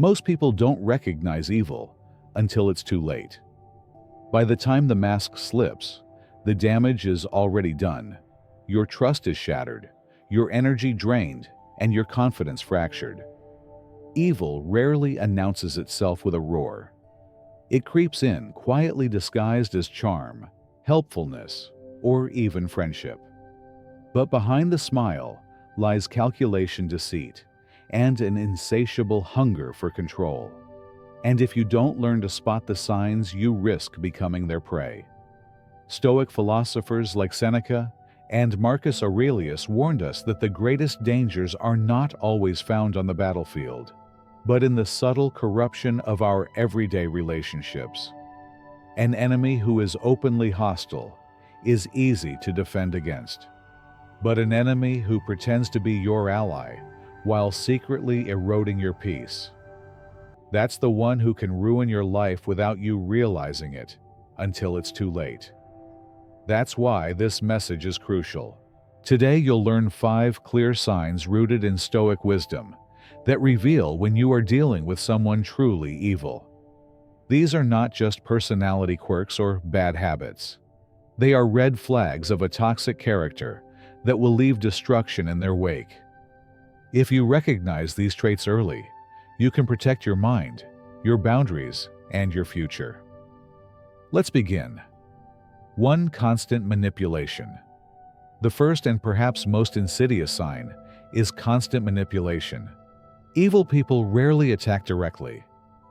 Most people don't recognize evil until it's too late. By the time the mask slips, the damage is already done. Your trust is shattered, your energy drained, and your confidence fractured. Evil rarely announces itself with a roar. It creeps in, quietly disguised as charm, helpfulness, or even friendship. But behind the smile lies calculation, deceit, and an insatiable hunger for control. And if you don't learn to spot the signs, you risk becoming their prey. Stoic philosophers like Seneca and Marcus Aurelius warned us that the greatest dangers are not always found on the battlefield, but in the subtle corruption of our everyday relationships. An enemy who is openly hostile is easy to defend against, but an enemy who pretends to be your ally while secretly eroding your peace, that's the one who can ruin your life without you realizing it until it's too late. That's why this message is crucial. Today you'll learn 5 clear signs rooted in Stoic wisdom that reveal when you are dealing with someone truly evil. These are not just personality quirks or bad habits. They are red flags of a toxic character that will leave destruction in their wake. If you recognize these traits early, you can protect your mind, your boundaries, and your future. Let's begin. 1. Constant manipulation. The first and perhaps most insidious sign is constant manipulation. Evil people rarely attack directly.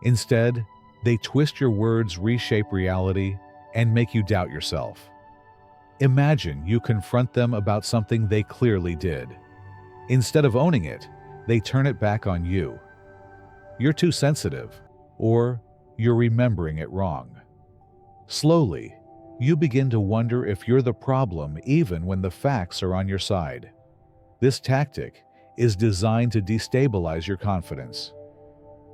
Instead, they twist your words, reshape reality, and make you doubt yourself. Imagine you confront them about something they clearly did. Instead of owning it, they turn it back on you. You're too sensitive, or you're remembering it wrong. Slowly, you begin to wonder if you're the problem even when the facts are on your side. This tactic is designed to destabilize your confidence.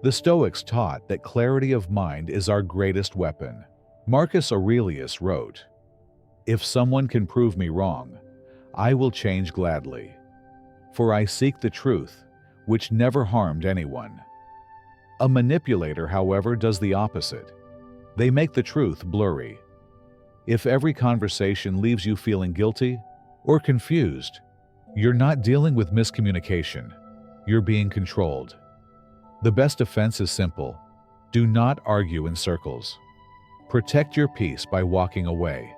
The Stoics taught that clarity of mind is our greatest weapon. Marcus Aurelius wrote, "If someone can prove me wrong, I will change gladly. For I seek the truth, which never harmed anyone." A manipulator, however, does the opposite. They make the truth blurry. If every conversation leaves you feeling guilty or confused, you're not dealing with miscommunication. You're being controlled. The best defense is simple. Do not argue in circles. Protect your peace by walking away.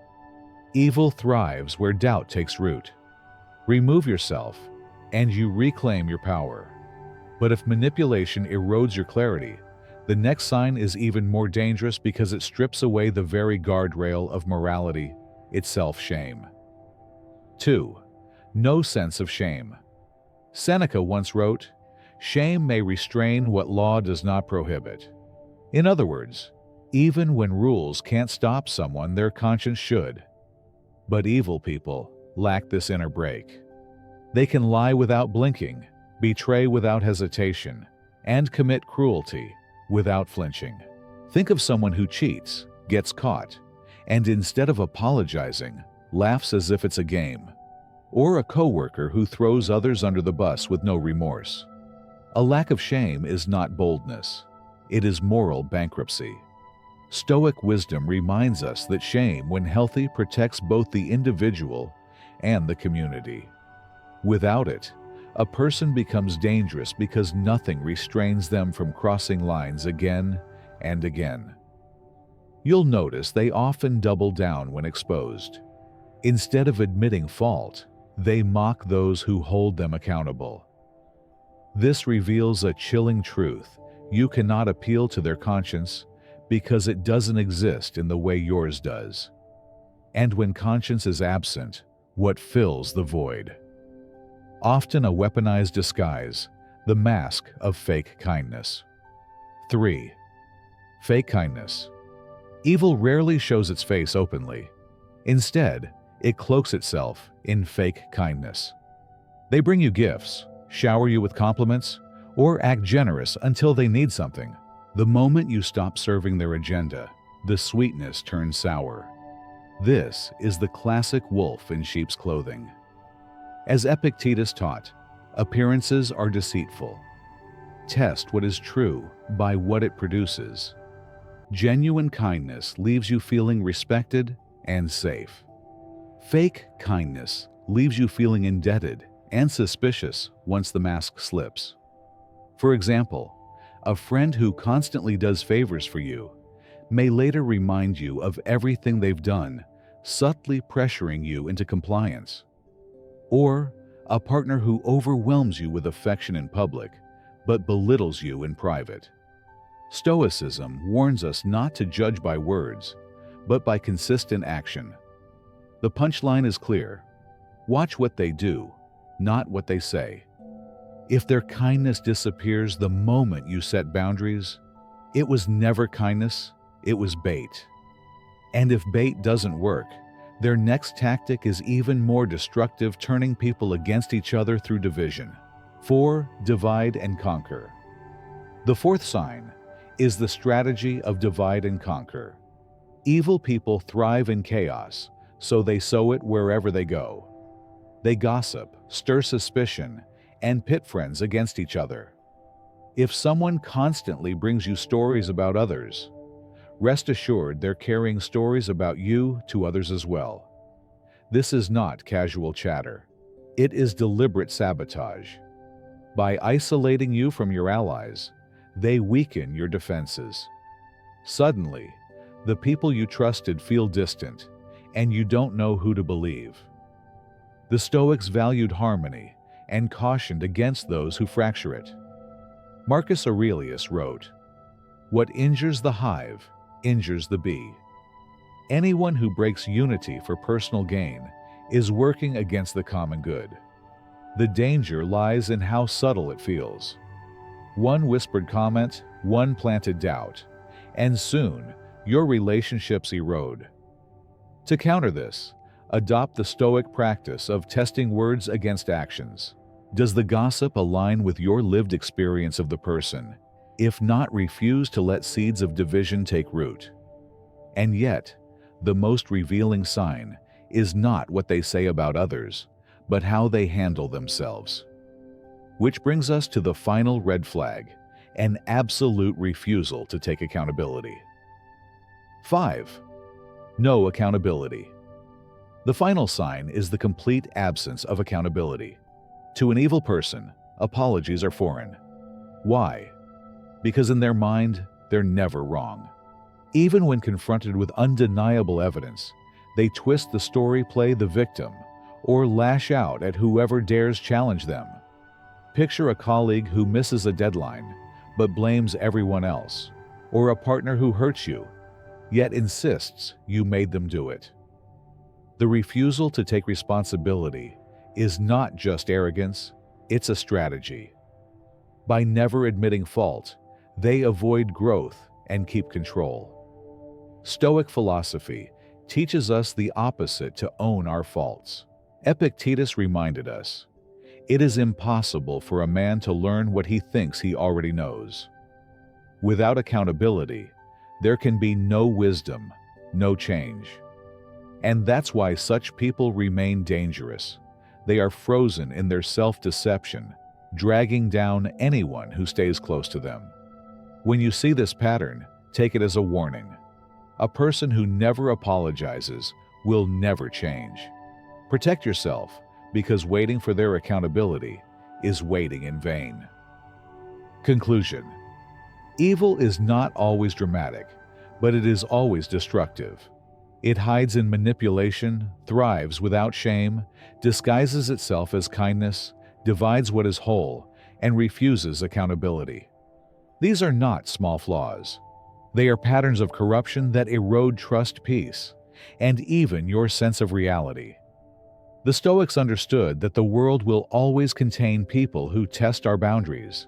Evil thrives where doubt takes root. Remove yourself, and you reclaim your power. But if manipulation erodes your clarity, the next sign is even more dangerous because it strips away the very guardrail of morality itself: shame. 2. No sense of shame. Seneca once wrote, "Shame may restrain what law does not prohibit." In other words, even when rules can't stop someone, their conscience should. But evil people lack this inner brake. They can lie without blinking, betray without hesitation, and commit cruelty without flinching. Think of someone who cheats, gets caught, and instead of apologizing, laughs as if it's a game. Or a coworker who throws others under the bus with no remorse. A lack of shame is not boldness. It is moral bankruptcy. Stoic wisdom reminds us that shame, when healthy, protects both the individual and the community. Without it, a person becomes dangerous because nothing restrains them from crossing lines again and again. You'll notice they often double down when exposed. Instead of admitting fault, they mock those who hold them accountable. This reveals a chilling truth. You cannot appeal to their conscience because it doesn't exist in the way yours does. And when conscience is absent, what fills the void? Often a weaponized disguise, the mask of fake kindness. 3. Fake kindness. Evil rarely shows its face openly. Instead, it cloaks itself in fake kindness. They bring you gifts, shower you with compliments, or act generous until they need something. The moment you stop serving their agenda, the sweetness turns sour. This is the classic wolf in sheep's clothing. As Epictetus taught, appearances are deceitful. test what is true by what it produces. Genuine kindness leaves you feeling respected and safe. Fake kindness leaves you feeling indebted and suspicious once the mask slips. For example, a friend who constantly does favors for you may later remind you of everything they've done, subtly pressuring you into compliance. Or a partner who overwhelms you with affection in public, but belittles you in private. Stoicism warns us not to judge by words, but by consistent action. The punchline is clear. Watch what they do, not what they say. If their kindness disappears the moment you set boundaries, it was never kindness, it was bait. And if bait doesn't work, their next tactic is even more destructive, turning people against each other through division. 4. Divide and conquer. The fourth sign is the strategy of divide and conquer. Evil people thrive in chaos, so they sow it wherever they go. They gossip, stir suspicion, and pit friends against each other. If someone constantly brings you stories about others, rest assured they're carrying stories about you to others as well. This is not casual chatter. It is deliberate sabotage. By isolating you from your allies, they weaken your defenses. Suddenly, the people you trusted feel distant, and you don't know who to believe. The Stoics valued harmony and cautioned against those who fracture it. Marcus Aurelius wrote, "What injures the hive injures the bee." Anyone who breaks unity for personal gain is working against the common good. The danger lies in how subtle it feels. One whispered comment, one planted doubt, and soon your relationships erode. To counter this, adopt the Stoic practice of testing words against actions. Does the gossip align with your lived experience of the person? If not, refuse to let seeds of division take root. And yet, the most revealing sign is not what they say about others, but how they handle themselves. Which brings us to the final red flag, an absolute refusal to take accountability. 5. No accountability. The final sign is the complete absence of accountability. To an evil person, apologies are foreign. Why? Because in their mind, they're never wrong. Even when confronted with undeniable evidence, they twist the story, play the victim, or lash out at whoever dares challenge them. Picture a colleague who misses a deadline, but blames everyone else, or a partner who hurts you, yet insists you made them do it. The refusal to take responsibility is not just arrogance, it's a strategy. By never admitting fault, they avoid growth and keep control. Stoic philosophy teaches us the opposite: to own our faults. Epictetus reminded us, "It is impossible for a man to learn what he thinks he already knows." Without accountability, there can be no wisdom, no change. And that's why such people remain dangerous. They are frozen in their self-deception, dragging down anyone who stays close to them. When you see this pattern, take it as a warning. A person who never apologizes will never change. Protect yourself, because waiting for their accountability is waiting in vain. Conclusion: evil is not always dramatic, but it is always destructive. It hides in manipulation, thrives without shame, disguises itself as kindness, divides what is whole, and refuses accountability. These are not small flaws. They are patterns of corruption that erode trust, peace, and even your sense of reality. The Stoics understood that the world will always contain people who test our boundaries,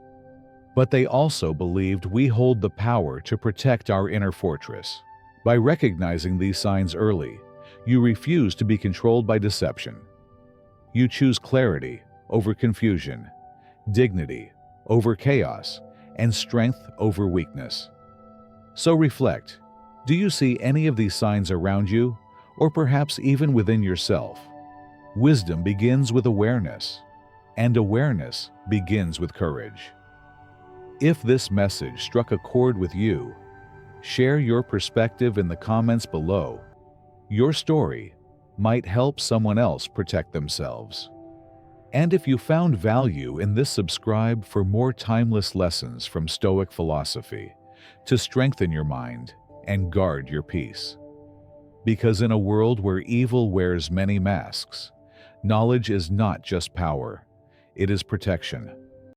but they also believed we hold the power to protect our inner fortress. By recognizing these signs early, you refuse to be controlled by deception. You choose clarity over confusion, dignity over chaos, and strength over weakness. So reflect. Do you see any of these signs around you, or perhaps even within yourself? Wisdom begins with awareness, and awareness begins with courage. If this message struck a chord with you, share your perspective in the comments below. Your story might help someone else protect themselves. And if you found value in this, subscribe for more timeless lessons from Stoic philosophy to strengthen your mind and guard your peace. Because in a world where evil wears many masks, knowledge is not just power, it is protection.